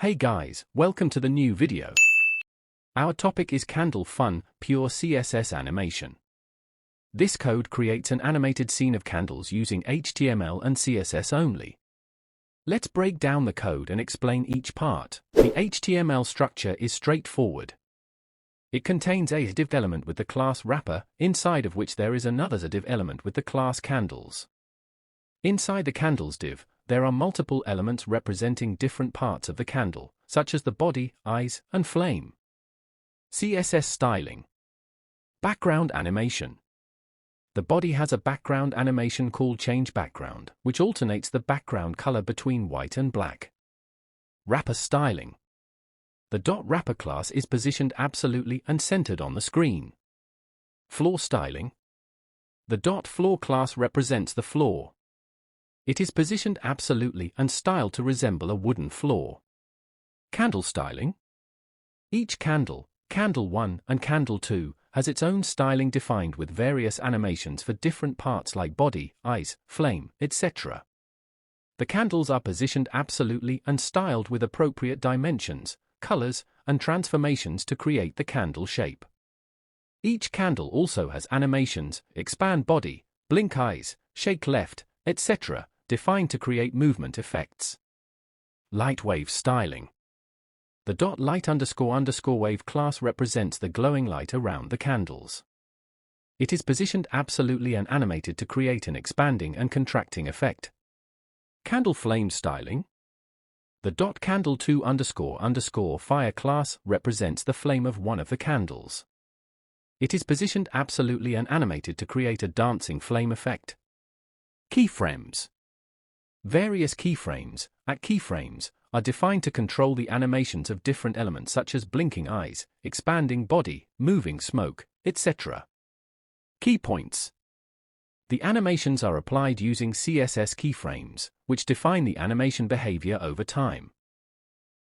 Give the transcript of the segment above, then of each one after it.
Hey guys, welcome to the new video. Our topic is Candle Fun, pure CSS animation. This code creates an animated scene of candles using HTML and CSS only. Let's break down the code and explain each part. The HTML structure is straightforward. It contains a div element with the class wrapper, inside of which there is another div element with the class candles. Inside the candles div, there are multiple elements representing different parts of the candle, such as the body, eyes, and flame. CSS styling. Background animation. The body has a background animation called change background, which alternates the background color between white and black. Wrapper styling. The .wrapper class is positioned absolutely and centered on the screen. Floor styling. The .floor class represents the floor. It is positioned absolutely and styled to resemble a wooden floor. Candle styling. Each candle, Candle 1 and Candle 2, has its own styling defined with various animations for different parts like body, eyes, flame, etc. The candles are positioned absolutely and styled with appropriate dimensions, colors, and transformations to create the candle shape. Each candle also has animations, expand body, blink eyes, shake left, etc., defined to create movement effects. Light wave styling. The .light__wave class represents the glowing light around the candles. It is positioned absolutely and animated to create an expanding and contracting effect. Candle flame styling. The .candle2__fire class represents the flame of one of the candles. It is positioned absolutely and animated to create a dancing flame effect. Keyframes. Various keyframes, keyframes, are defined to control the animations of different elements such as blinking eyes, expanding body, moving smoke, etc. Key points. The animations are applied using CSS keyframes, which define the animation behavior over time.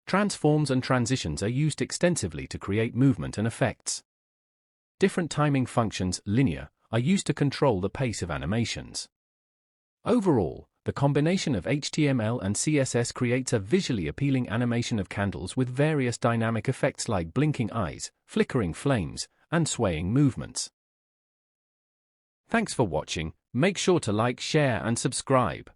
Transforms and transitions are used extensively to create movement and effects. Different timing functions, linear, are used to control the pace of animations. Overall, the combination of HTML and CSS creates a visually appealing animation of candles with various dynamic effects like blinking eyes, flickering flames, and swaying movements. Thanks for watching. Make sure to like, share, and subscribe.